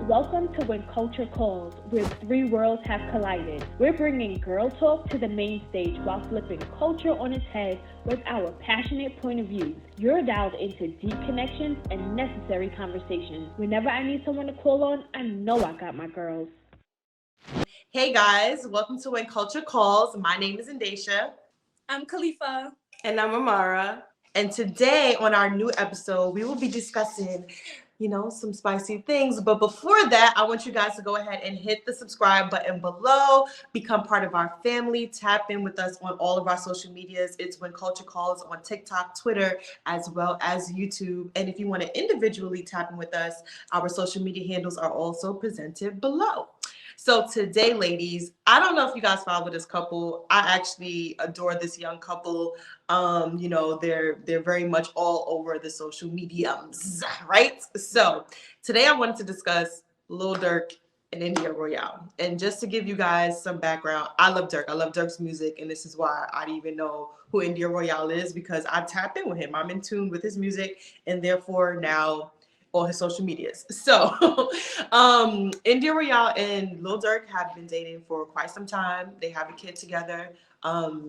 Welcome to When Culture Calls, where three worlds have collided. We're bringing girl talk to the main stage while flipping culture on its head with our passionate point of views. You're dialed into deep connections and necessary conversations. Whenever I need someone to call on, I know I got my girls. Hey guys, welcome to When Culture Calls. My name is Endeshia. I'm Kalifa. And I'm Amara. And today on our new episode, we will be discussing, some spicy things. But before that, I want you guys to go ahead and hit the subscribe button below, become part of our family, tap in with us on all of our social medias. It's When Culture Calls on TikTok, Twitter, as well as YouTube. And if you want to individually tap in with us, our social media handles are also presented below. So today, ladies, I don't know if you guys follow this couple. I actually adore this young couple. They're very much all over the social mediums, right? So today I wanted to discuss Lil Durk and India Royale. And just to give you guys some background, I love Durk. I love Durk's music, and this is why I didn't even know who India Royale is, because I tap in with him. I'm in tune with his music, and therefore now all his social medias. So India Royale and Lil Durk have been dating for quite some time. They have a kid together.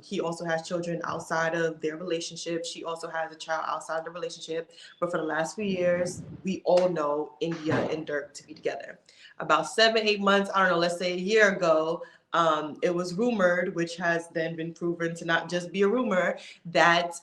He also has children outside of their relationship. She also has a child outside of the relationship. But for the last few years, we all know India and Durk to be together. About 7-8 months, I don't know, let's say a year ago, it was rumored, which has then been proven to not just be a rumor, that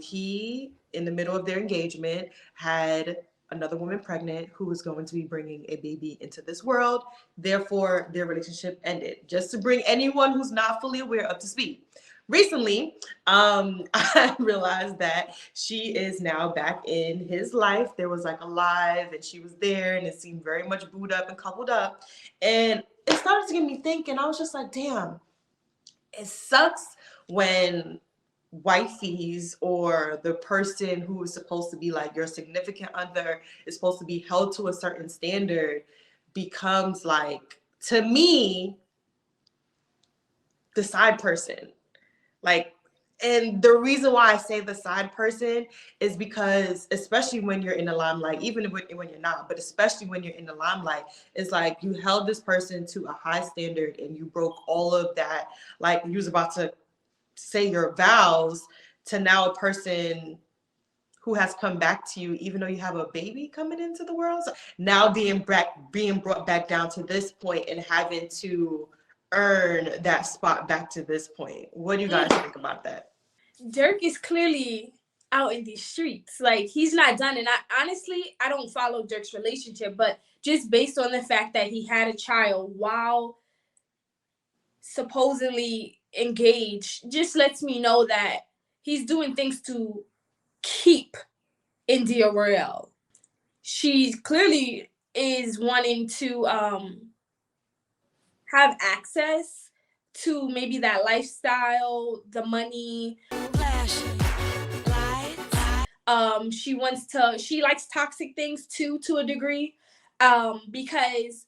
he, in the middle of their engagement, had another woman pregnant who was going to be bringing a baby into this world. Therefore, their relationship ended. Just to bring anyone who's not fully aware up to speed. Recently, I realized that she is now back in his life. There was like a live and she was there and it seemed very much booed up and coupled up. And it started to get me thinking. I was just like, damn, it sucks when wifeys or the person who is supposed to be like your significant other is supposed to be held to a certain standard becomes, like, to me, the side person. Like, and the reason why I say the side person is because, especially when you're in the limelight, even when you're not, but especially when you're in the limelight, it's like you held this person to a high standard and you broke all of that. Like, you was about to say your vows to now a person who has come back to you, even though you have a baby coming into the world. So now being brought back down to this point and having to earn that spot back to this point. What do you guys think about that? Durk is clearly out in these streets. Like, he's not done. And I don't follow Durk's relationship, but just based on the fact that he had a child while supposedly engaged, just lets me know that he's doing things to keep India Royale. She clearly is wanting to have access to maybe that lifestyle, the money. She likes toxic things too, to a degree, because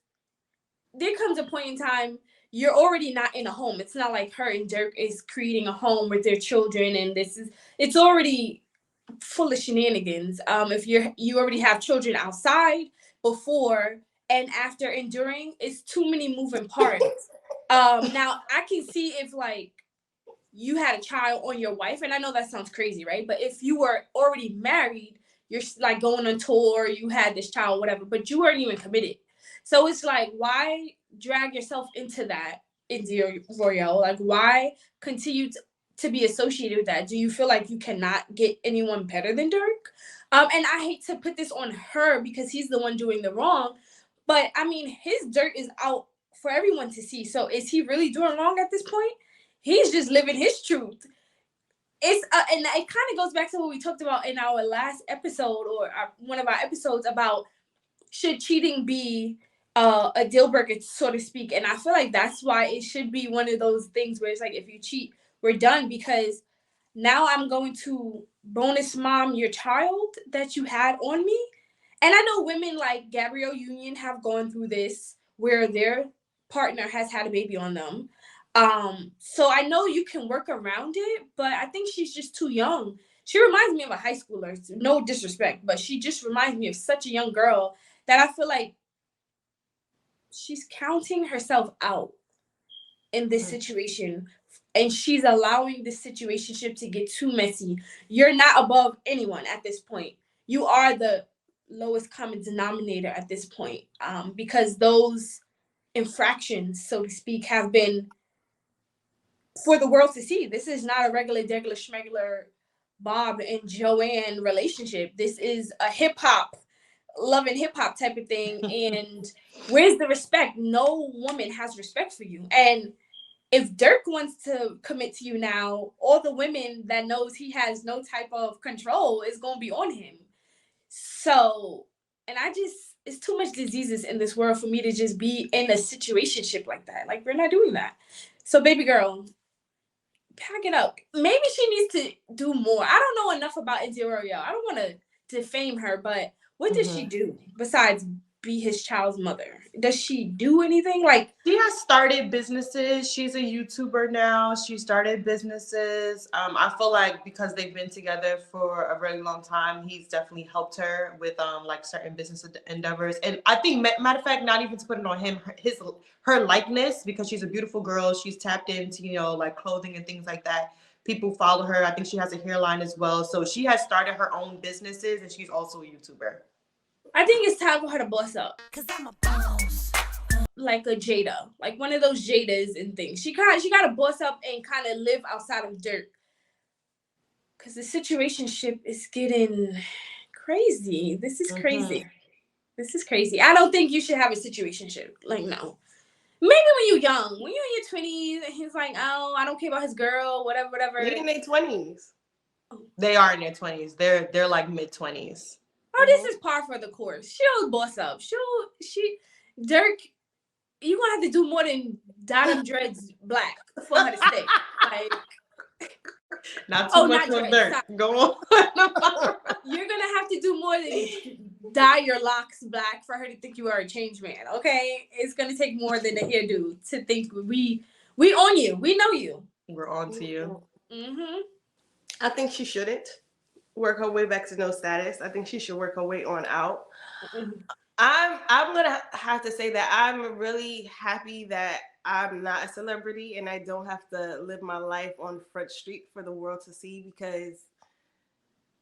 there comes a point in time you're already not in a home. It's not like her and Durk is creating a home with their children, and it's already full of shenanigans. If you already have children outside before and after enduring, it's too many moving parts. Now I can see if, like, you had a child on your wife, and I know that sounds crazy, right? But if you were already married, you're like going on tour, you had this child, whatever, but you weren't even committed. So it's like, why drag yourself into that, India Royale? Like, why continue to be associated with that? Do you feel like you cannot get anyone better than Durk? And I hate to put this on her because he's the one doing the wrong, but I mean, his dirt is out for everyone to see. So is he really doing wrong at this point? He's just living his truth. And it kind of goes back to what we talked about in our last episode, or one of our episodes, about should cheating be a deal breaker, so to speak. And I feel like that's why it should be one of those things where it's like, if you cheat, we're done, because now I'm going to bonus mom your child that you had on me. And I know women like Gabrielle Union have gone through this where their partner has had a baby on them. So I know you can work around it, but I think she's just too young. She reminds me of a high schooler, no disrespect, but she just reminds me of such a young girl that I feel like she's counting herself out in this situation, and she's allowing this situationship to get too messy. You're not above anyone at this point. You are the lowest common denominator at this point, because those infractions, so to speak, have been for the world to see. This is not a regular, degular, schmegular Bob and Joanne relationship. This is a hip hop, love and hip hop type of thing. And where's the respect? No woman has respect for you. And if Durk wants to commit to you now, all the women that knows he has no type of control is going to be on him. So, and it's too much diseases in this world for me to just be in a situationship like that. Like, we're not doing that. So, baby girl, pack it up. Maybe she needs to do more. I don't know enough about Royale. I don't want to defame her, but what does she do besides be his child's mother? Does she do anything? Like, she has started businesses. She's a YouTuber now. She started businesses. I feel like because they've been together for a very long time, he's definitely helped her with like certain business endeavors. And I think, matter of fact, not even to put it on him, her likeness, because she's a beautiful girl. She's tapped into, you know, like clothing and things like that. People follow her. I think she has a hairline as well. So she has started her own businesses, and she's also a YouTuber. I think it's time for her to boss up. Cause I'm a boss. Like a Jada, like one of those Jadas and things. She got to boss up and kind of live outside of Durk. Cause the situationship is getting crazy. This is crazy. This is crazy. I don't think you should have a situationship. Like, no. Maybe when you're young, when you're in your 20s, and he's like, oh, I don't care about his girl, whatever. They're in their 20s. They are in their 20s. They're like mid-20s. Oh, this is par for the course. She'll boss up. Durk, you're gonna have to do more than dye them dreads black for her to stay. Like, not too much on Durk. Go on. You're gonna have to do more than dye your locks black for her to think you are a changed man. Okay, it's gonna take more than a hairdo to think we own you. We know you. We're on to you. I think she shouldn't work her way back to no status. I think she should work her way on out. I'm gonna have to say that I'm really happy that I'm not a celebrity and I don't have to live my life on Front Street for the world to see, because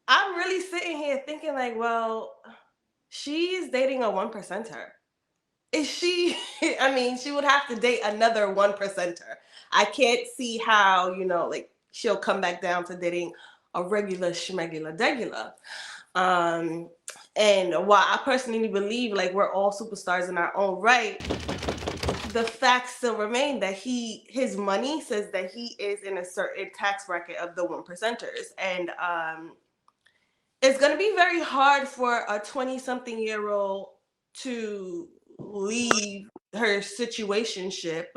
I'm really sitting here thinking like, well, she's dating a 1%er. Is she? I mean, she would have to date another 1%er. I can't see how, you know, like she'll come back down to dating a regular schmegular degular. And while I personally believe like we're all superstars in our own right, the fact still remain that his money says that he is in a certain tax bracket of the 1%ers. And it's going to be very hard for a 20-something-year-old to leave her situationship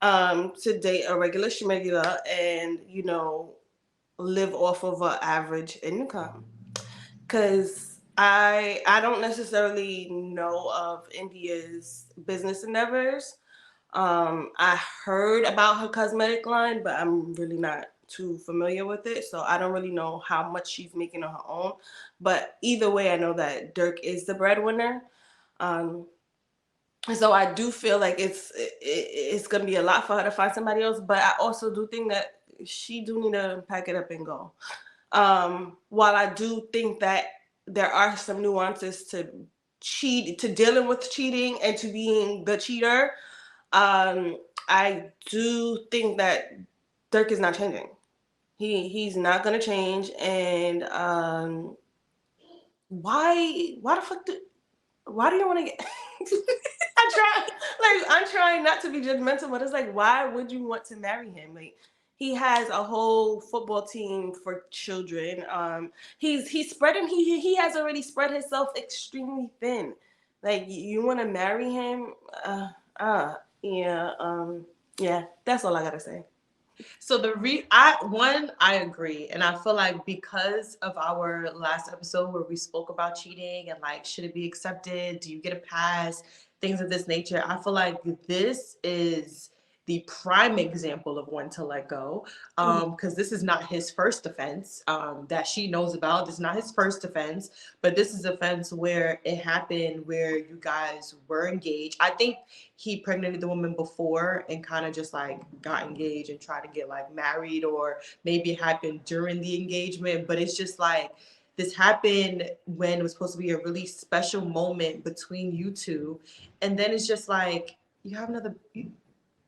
to date a regular schmegular and, you know, live off of an average income. Because I don't necessarily know of India's business endeavors. I heard about her cosmetic line, but I'm really not too familiar with it, so I don't really know how much she's making on her own. But either way, I know that Durk is the breadwinner. So I do feel like it's gonna be a lot for her to find somebody else. But I also do think that she do need to pack it up and go. While I do think that there are some nuances to dealing with cheating and to being the cheater, I do think that Durk is not changing. He's not gonna change. And why do you want to get? I'm trying not to be judgmental, but it's like, why would you want to marry him? Like, he has a whole football team for children. He's spreading. He has already spread himself extremely thin. Like, you want to marry him? Yeah. That's all I gotta say. So I agree, and I feel like because of our last episode where we spoke about cheating and like, should it be accepted? Do you get a pass? Things of this nature. I feel like this is the prime example of when to let go, because this is not his first offense that she knows about. This is not his first offense, but this is an offense where it happened where you guys were engaged. I think he impregnated the woman before and kind of just like got engaged and tried to get like married, or maybe it happened during the engagement, but it's just like this happened when it was supposed to be a really special moment between you two, and then it's just like you have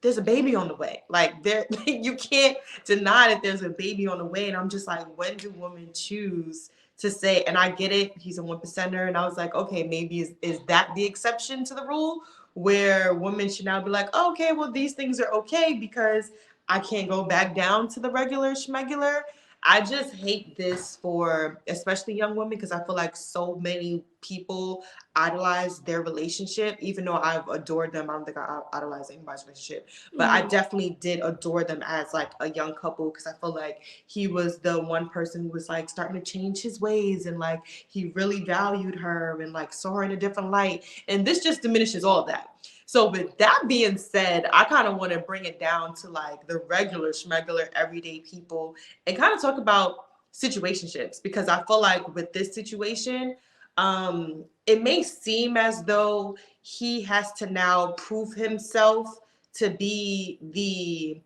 there's a baby on the way. Like there, you can't deny that there's a baby on the way. And I'm just like, when do women choose to say? And I get it, he's a 1%er, and I was like, okay, maybe is that the exception to the rule, where women should now be like, oh, okay, well these things are okay because I can't go back down to the regular schmegular. I just hate this for especially young women, because I feel like so many people idolize their relationship, even though I've adored them. I don't think I idolize anybody's relationship, but I definitely did adore them as like a young couple, because I feel like he was the one person who was like starting to change his ways, and like he really valued her and like saw her in a different light. And this just diminishes all of that. So with that being said, I kind of want to bring it down to like the regular schmegular everyday people and kind of talk about situationships, because I feel like with this situation, it may seem as though he has to now prove himself to be the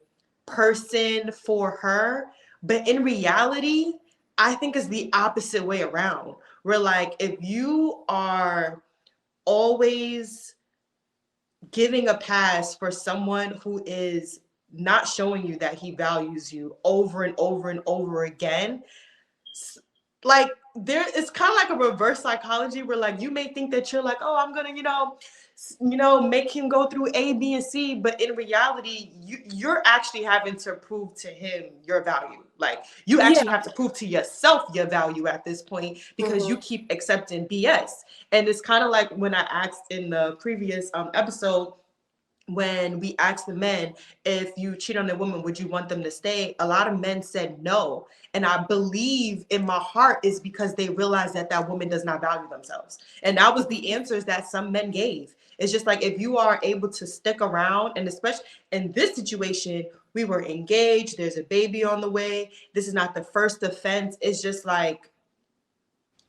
person for her, but in reality, I think it's the opposite way around. Where like if you are always giving a pass for someone who is not showing you that he values you over and over and over again, like there it's kind of like a reverse psychology where like you may think that you're like, oh, I'm gonna make him go through A, B, and C, but in reality you're actually having to prove to him your value. Like you actually have to prove to yourself your value at this point, because you keep accepting BS. And it's kind of like when I asked in the previous episode, when we asked the men, if you cheat on a woman, would you want them to stay? A lot of men said no. And I believe in my heart is because they realized that that woman does not value themselves. And that was the answers that some men gave. It's just like, if you are able to stick around, and especially in this situation, we were engaged, there's a baby on the way, this is not the first offense. It's just like,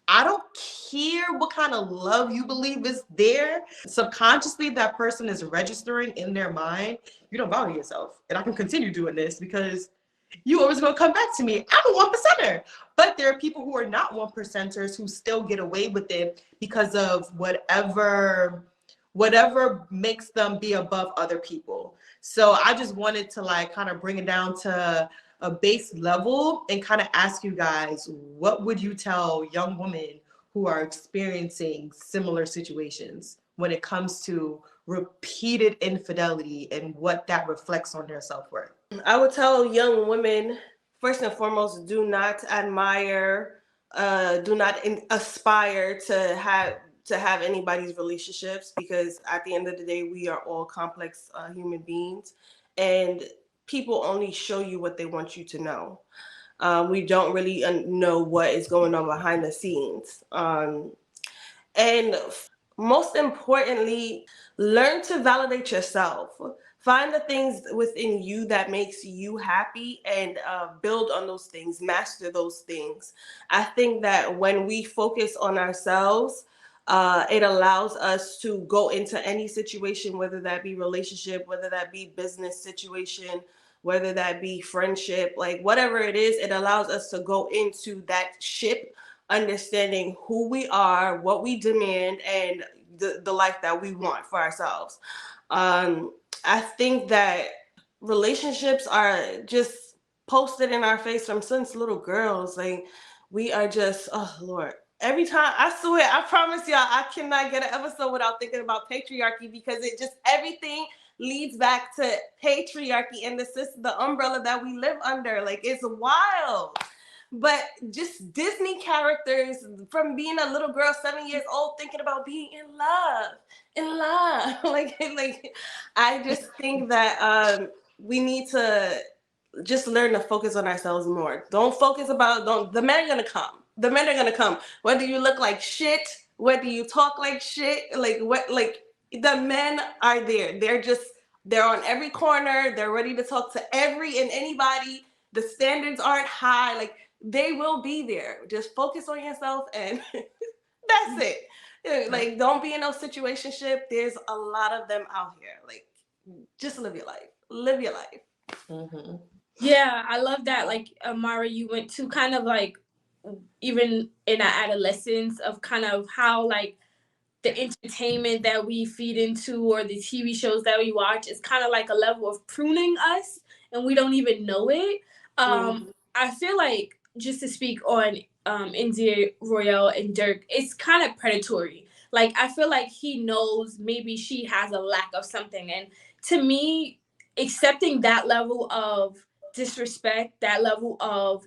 I don't care what kind of love you believe is there. Subconsciously, that person is registering in their mind, you don't value yourself. And I can continue doing this because you always gonna come back to me. I'm a 1%er. But there are people who are not 1%ers who still get away with it because of whatever makes them be above other people. So I just wanted to like kind of bring it down to a base level and kind of ask you guys, what would you tell young women who are experiencing similar situations when it comes to repeated infidelity and what that reflects on their self-worth? I would tell young women, first and foremost, do not admire, do not aspire to have anybody's relationships, because at the end of the day, we are all complex human beings, and people only show you what they want you to know. We don't really know what is going on behind the scenes. And most importantly, learn to validate yourself. Find the things within you that makes you happy and build on those things, master those things. I think that when we focus on ourselves, it allows us to go into any situation, whether that be relationship, whether that be business situation, whether that be friendship, like whatever it is, it allows us to go into that ship, understanding who we are, what we demand, and the life that we want for ourselves. I think that relationships are just posted in our face from since little girls. Like we are just, oh Lord. Every time, I swear, I promise y'all, I cannot get an episode without thinking about patriarchy, because it just, everything leads back to patriarchy and the umbrella that we live under. Like, it's wild. But just Disney characters, from being a little girl, 7 years old, thinking about being in love. like I just think that we need to just learn to focus on ourselves more. Don't focus about, the men are gonna come. The men are gonna come. Whether you look like shit, whether you talk like shit, like what, like the men are there. They're just They're on every corner. They're ready to talk to every and anybody. The standards aren't high. Like, they will be there. Just focus on yourself, and that's it. Like, don't be in no situationship. There's a lot of them out here. Like, just live your life. Live your life. Mm-hmm. Yeah, I love that. Like, Amara, you went to kind of like, even in our adolescence, of kind of how like the entertainment that we feed into or the TV shows that we watch is kind of like a level of pruning us, and we don't even know it. I feel like, just to speak on India, Royale, and Durk, it's kind of predatory. Like, I feel like he knows maybe she has a lack of something, and to me, accepting that level of disrespect, that level of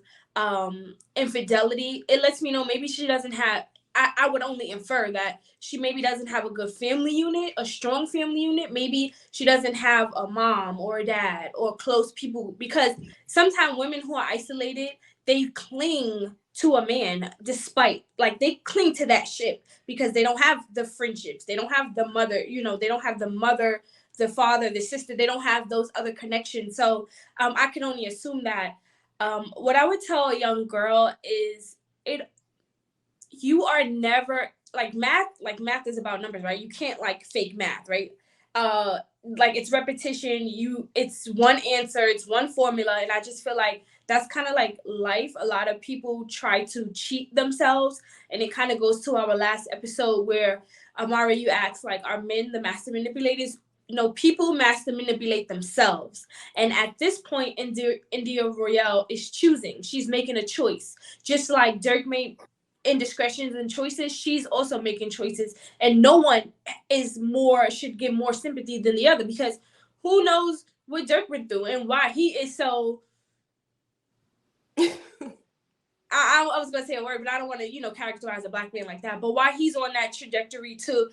infidelity, it lets me know maybe she doesn't have, I would only infer that she maybe doesn't have a good family unit, a strong family unit. Maybe she doesn't have a mom or a dad or close people, because sometimes women who are isolated, they cling to a man despite, like, they cling to that ship because they don't have the friendships. They don't have the mother, they don't have the mother, the father, the sister. They don't have those other connections. So I can only assume that what I would tell a young girl is, it you are never, like math is about numbers, right? You can't like fake math, right? Like, it's repetition, it's one answer, it's one formula. And I just feel like that's kind of like life. A lot of people try to cheat themselves, and it kind of goes to our last episode where, Amara, you asked, like, are men the master manipulators? No, people master manipulate themselves. And at this point, India Royale is choosing. She's making a choice. Just like Durk made indiscretions and choices, she's also making choices, and no one should get more sympathy than the other, because who knows what Durk went through and why he is so I was gonna say a word, but I don't want to characterize a black man like that, but why he's on that trajectory to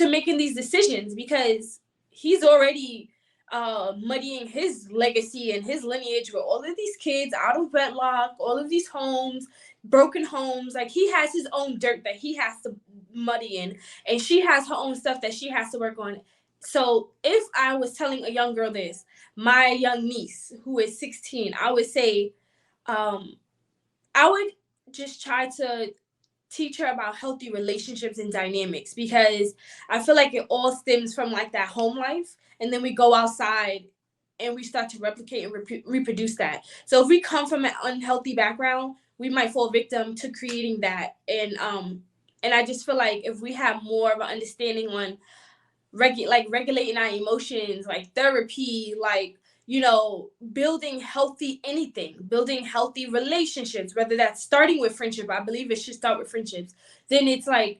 making these decisions, because he's already muddying his legacy and his lineage with all of these kids out of wedlock, all of these homes, broken homes. Like, he has his own dirt that he has to muddy in, and she has her own stuff that she has to work on. So if I was telling a young girl this, my young niece who is 16, I would say, I would just try to teach her about healthy relationships and dynamics, because I feel like it all stems from like that home life, and then we go outside and we start to replicate and reproduce that. So if we come from an unhealthy background, we might fall victim to creating that. And I just feel like if we have more of an understanding on regulating our emotions, like therapy, like building healthy relationships, whether that's starting with friendship. I believe it should start with friendships. Then it's like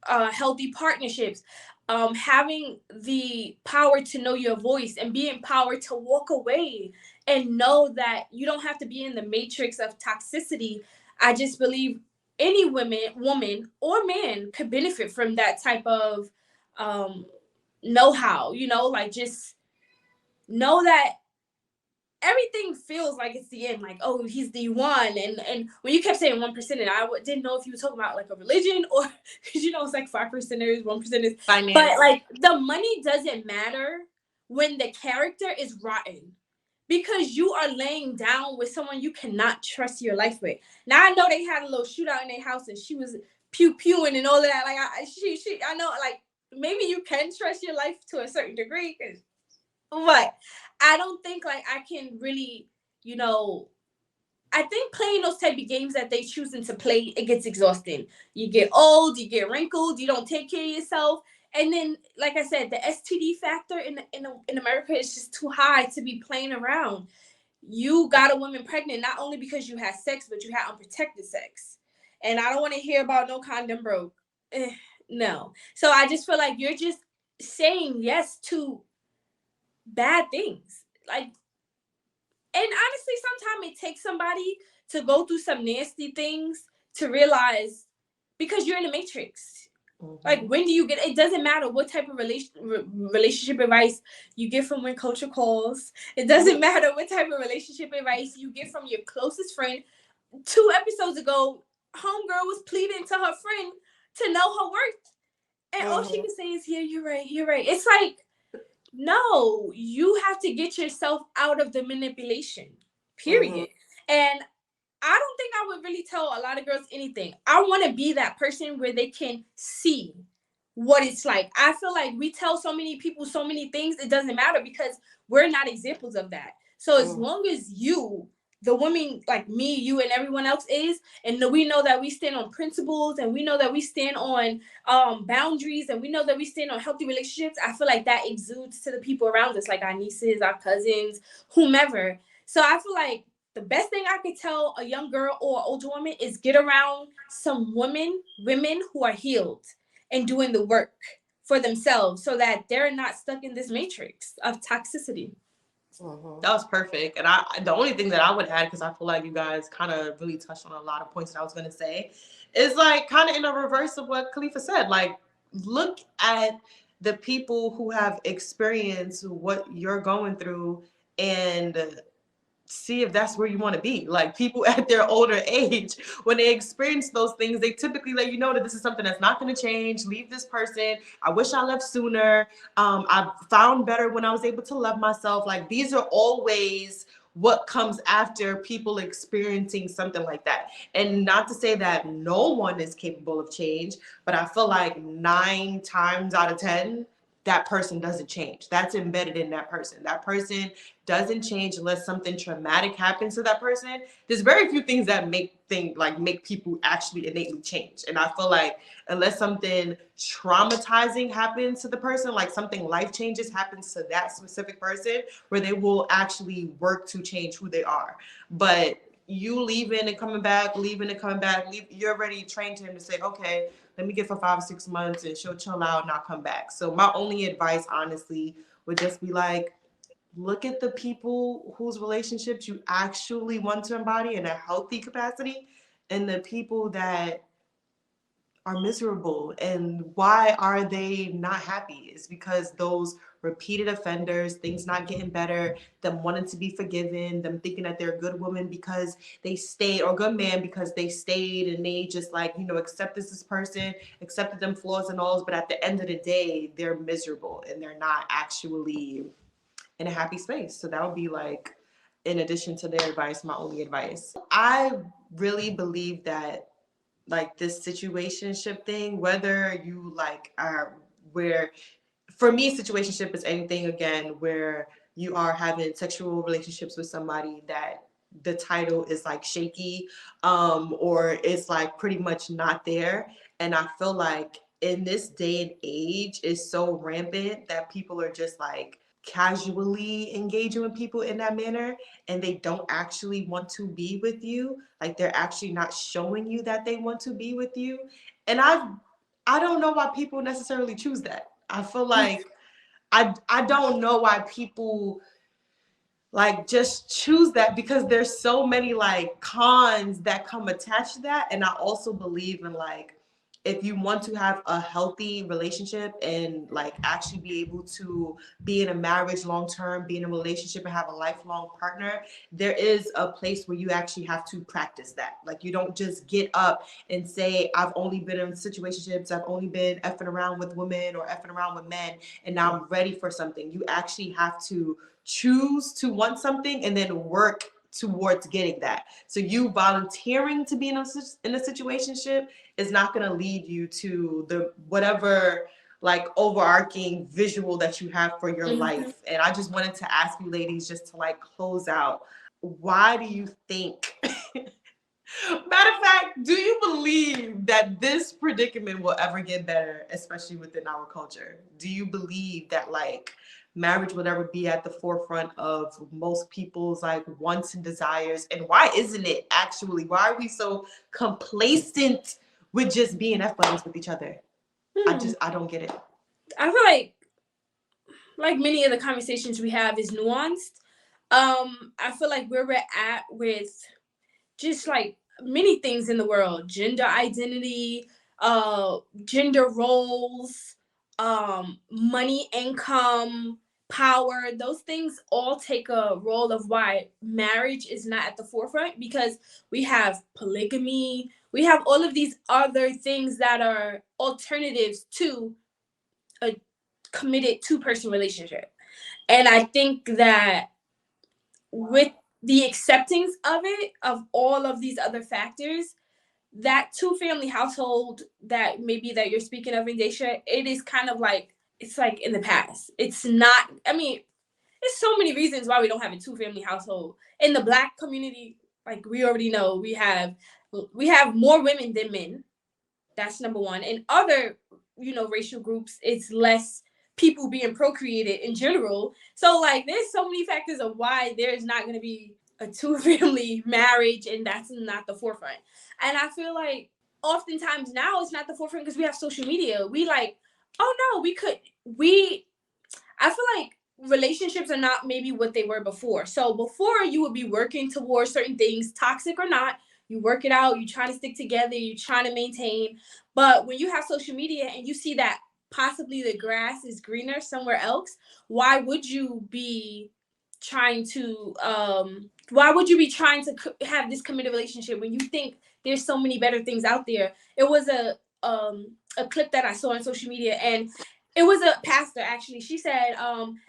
healthy partnerships, having the power to know your voice and be empowered to walk away and know that you don't have to be in the matrix of toxicity. I just believe any woman or man could benefit from that type of know-how, like, just know that everything feels like it's the end, like, oh, he's the one. And when you kept saying 1%, and I didn't know if you were talking about like a religion or because it's like 5%ers, 1%ers, Finance. but like the money doesn't matter when the character is rotten, because you are laying down with someone you cannot trust your life with. Now, I know they had a little shootout in their house and she was pew-pewing and all of that. Like, I know, like, maybe you can trust your life to a certain degree, but I don't think like I can really, I think playing those type of games that they choosing to play, it gets exhausting. You get old, you get wrinkled, you don't take care of yourself. And then, like I said, the STD factor in America is just too high to be playing around. You got a woman pregnant not only because you had sex, but you had unprotected sex. And I don't want to hear about no condom broke. No. So I just feel like you're just saying yes to bad things. Like, and honestly, sometimes it takes somebody to go through some nasty things to realize, because you're in a matrix. Mm-hmm. Like, when do you get, it doesn't matter what type of relationship advice you get from When Culture Calls. It doesn't matter what type of relationship advice you get from your closest friend. 2 episodes ago, homegirl was pleading to her friend to know her worth. And all she can say is, yeah, you're right. It's like, No, you have to get yourself out of the manipulation, period. And I don't think I would really tell a lot of girls anything. I want to be that person where they can see what it's like. I feel like we tell so many people so many things, it doesn't matter because we're not examples of that. So as long as you, the women like me, you, and everyone else is, and we know that we stand on principles, and we know that we stand on boundaries, and we know that we stand on healthy relationships, I feel like that exudes to the people around us, like our nieces, our cousins, whomever. So I feel like the best thing I could tell a young girl or an older woman is get around some women who are healed and doing the work for themselves so that they're not stuck in this matrix of toxicity. That was perfect. And the only thing that I would add, because I feel like you guys kind of really touched on a lot of points that I was going to say, is like kind of in a reverse of what Kalifa said. Like, look at the people who have experienced what you're going through and see if that's where you want to be. Like, people at their older age, when they experience those things, they typically let you know that this is something that's not going to change. Leave this person. I wish I left sooner. I found better when I was able to love myself. Like, these are always what comes after people experiencing something like that. And not to say that no one is capable of change, but I feel like 9 times out of 10, that person doesn't change. That's embedded in that person. That person doesn't change unless something traumatic happens to that person. There's very few things that make people actually innately change. And I feel like unless something traumatizing happens to the person, like something life changes happens to that specific person, where they will actually work to change who they are. But you leaving and coming back, you're already trained him to say, okay, let me get for 5 or 6 months and she'll chill out and I'll come back. So my only advice, honestly, would just be like, look at the people whose relationships you actually want to embody in a healthy capacity, and the people that are miserable. And why are they not happy? Is because those repeated offenders, things not getting better, them wanting to be forgiven, them thinking that they're a good woman because they stayed, or good man because they stayed, and they just like, accepted this person, accepted them flaws and alls, but at the end of the day, they're miserable and they're not actually in a happy space. So that would be like, in addition to their advice, my only advice. I really believe that like this situationship thing, whether you like are where, for me, situationship is anything again where you are having sexual relationships with somebody that the title is like shaky, or it's like pretty much not there. And I feel like in this day and age is so rampant that people are just like casually engaging with people in that manner, and they don't actually want to be with you. Like, they're actually not showing you that they want to be with you. And I don't know why people necessarily choose that. I feel like I don't know why people like just choose that, because there's so many like cons that come attached to that. And I also believe in like, if you want to have a healthy relationship and like actually be able to be in a marriage long term, be in a relationship and have a lifelong partner, there is a place where you actually have to practice that. Like, you don't just get up and say, I've only been in situationships, I've only been effing around with women or effing around with men, and now I'm ready for something. You actually have to choose to want something and then work towards getting that. So you volunteering to be in a situationship is not going to lead you to the whatever like overarching visual that you have for your life. And I just wanted to ask you ladies, just to like close out, why do you think matter of fact, do you believe that this predicament will ever get better, especially within our culture? Do you believe that like marriage would ever be at the forefront of most people's like wants and desires? And why isn't it actually? Why are we so complacent with just being F buddies with each other? I don't get it. I feel like many of the conversations we have is nuanced. I feel like where we're at with just like many things in the world, gender identity, gender roles, money, income, power, those things all take a role of why marriage is not at the forefront, because we have polygamy, we have all of these other things that are alternatives to a committed 2-person relationship. And I think that with the acceptance of it, of all of these other factors, that two-family household that maybe that you're speaking of, Endeshia, it is kind of like, it's like in the past. It's not, I mean, there's so many reasons why we don't have a two-family household. In the Black community, like we already know, we have more women than men. That's number one. In other, racial groups, it's less people being procreated in general. So like there's so many factors of why there's not going to be a two-family marriage, and that's not the forefront. And I feel like oftentimes now it's not the forefront because we have social media. We like, oh no, I feel like relationships are not maybe what they were before. So before, you would be working towards certain things, toxic or not. You work it out, you try to stick together, you trying to maintain. But when you have social media and you see that possibly the grass is greener somewhere else, why would you be trying to have this committed relationship when you think there's so many better things out there? It was a clip that I saw on social media, and it was a pastor, actually. She said,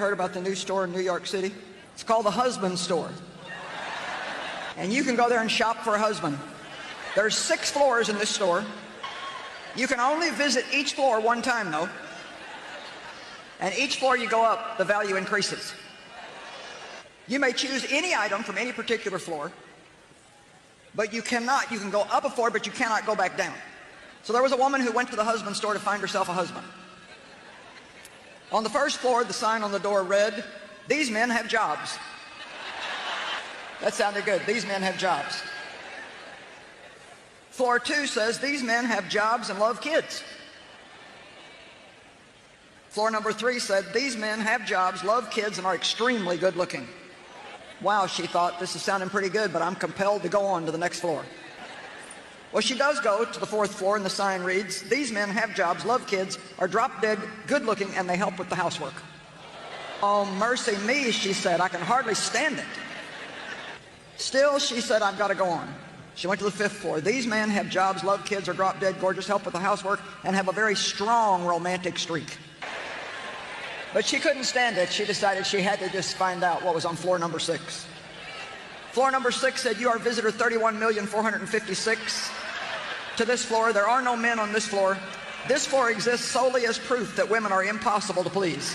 Heard about the new store in New York City? It's called the Husband Store. And you can go there and shop for a husband. There's 6 floors in this store. You can only visit each floor one time, though. And each floor you go up, the value increases. You may choose any item from any particular floor, but you can go up a floor, but you cannot go back down. So there was a woman who went to the husband store to find herself a husband. On the first floor, the sign on the door read, "These men have jobs." That sounded good. These men have jobs. Floor 2 says, "These men have jobs and love kids." Floor number 3 said, "These men have jobs, love kids, and are extremely good looking." Wow, she thought, this is sounding pretty good, but I'm compelled to go on to the next floor. Well, she does go to the 4th floor, and the sign reads, "These men have jobs, love kids, are drop-dead, good-looking, and they help with the housework." Oh, mercy me, she said, I can hardly stand it. Still, she said, I've got to go on. She went to the 5th floor. "These men have jobs, love kids, are drop-dead, gorgeous, help with the housework, and have a very strong romantic streak." But she couldn't stand it. She decided she had to just find out what was on floor number 6. Floor number 6 said, "You are visitor 31,456. To this floor, there are no men on this floor. This floor exists solely as proof that women are impossible to please."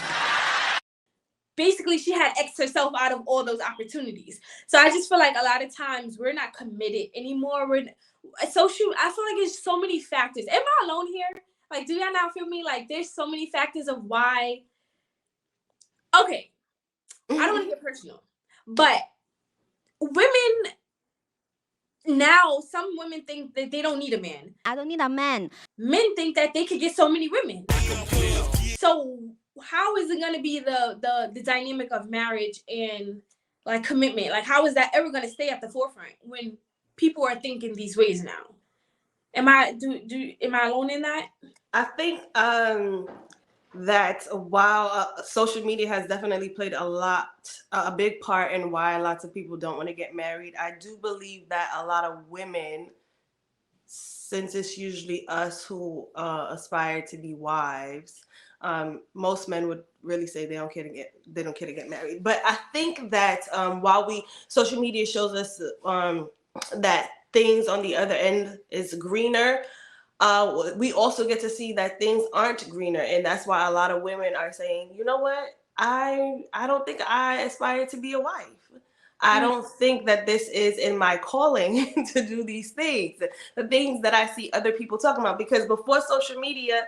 Basically, she had X'd herself out of all those opportunities. So I just feel like a lot of times we're not committed anymore. I feel like there's so many factors. Am I alone here? Like, do y'all not feel me? Like, there's so many factors of why. Okay, I don't want to get personal, but women now, some women think that they don't need a man. I don't need a man. Men think that they could get so many women. So how is it going to be the dynamic of marriage and like commitment? Like, how is that ever going to stay at the forefront when people are thinking these ways now? Am I alone in that? I think that while social media has definitely played a big part in why lots of people don't want to get married, I do believe that a lot of women, since it's usually us who aspire to be wives, most men would really say they don't care to get married. But I think that while social media shows us that things on the other end is greener, we also get to see that things aren't greener, and that's why a lot of women are saying, you know what, I don't think I aspire to be a wife. I don't think that this is in my calling to do these things, the things that I see other people talking about. Because before social media,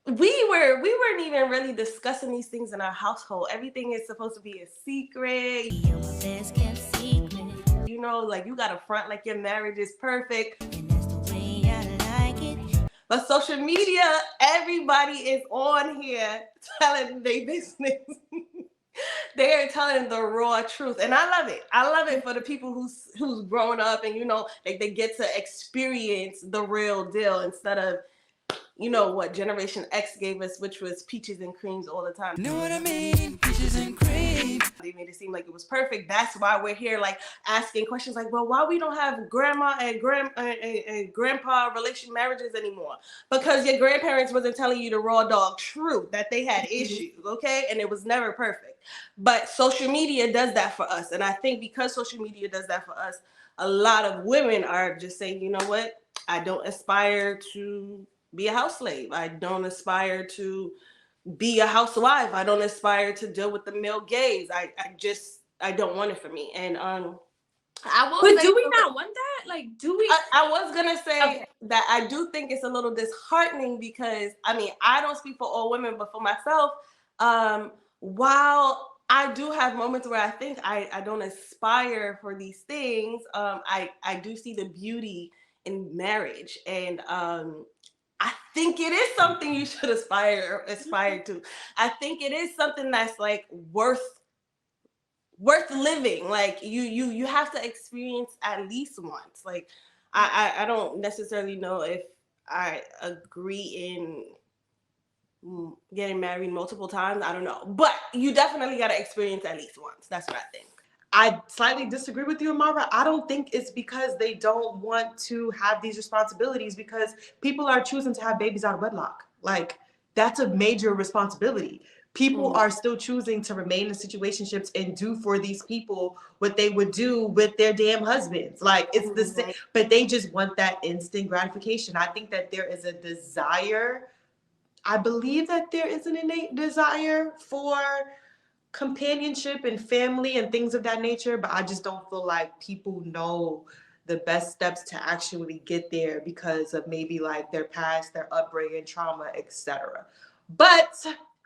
we weren't even really discussing these things in our household. Everything is supposed to be a secret. You know, like you got to front like your marriage is perfect. But social media, everybody is on here telling their business. They are telling the raw truth, and I love it. I love it for the people who's grown up and like they get to experience the real deal instead of you know, what Generation X gave us, which was peaches and creams all the time. Know what I mean? Peaches and cream. They made it seem like it was perfect. That's why we're here, like, asking questions like, well, why we don't have grandma and grandpa relation marriages anymore? Because your grandparents wasn't telling you the raw dog truth, that they had issues, okay? And it was never perfect. But social media does that for us. And I think because social media does that for us, a lot of women are just saying, you know what? I don't aspire to be a house slave. I don't aspire to be a housewife. I don't aspire to deal with the male gaze. I don't want it for me. And I will But say, do we not want that? Like, do we? I was gonna say Okay. that I do think it's a little disheartening because, I mean, I don't speak for all women, but for myself, while I do have moments where I think I don't aspire for these things, I do see the beauty in marriage, and I think it is something you should aspire to. I think it is something that's like worth living. Like you have to experience at least once. Like I don't necessarily know if I agree in getting married multiple times. I don't know, but you definitely got to experience at least once. That's what I think. I slightly disagree with you, Amara. I don't think it's because they don't want to have these responsibilities, because people are choosing to have babies out of wedlock. Like, that's a major responsibility. People are still choosing to remain in situationships and do for these people what they would do with their damn husbands. Like, it's the same, but they just want that instant gratification. I think that there is a desire. I believe that there is an innate desire for companionship and family and things of that nature, but I just don't feel like people know the best steps to actually get there because of maybe like their past, their upbringing, trauma, etc. But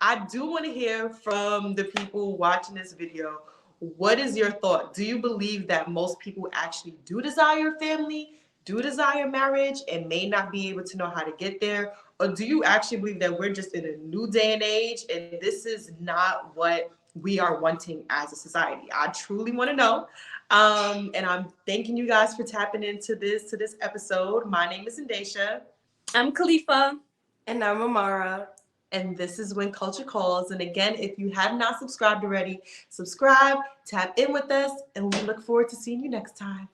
I do want to hear from the people watching this video. What is your thought? Do you believe that most people actually do desire family, do desire marriage, and may not be able to know how to get there? Or do you actually believe that we're just in a new day and age and this is not what we are wanting as a society? I truly want to know. And I'm thanking you guys for tapping into this episode. My name is Endeshia. I'm Kalifa. And I'm Amara. And this is When Culture Calls. And again, if you have not subscribed already, subscribe, tap in with us, and we look forward to seeing you next time.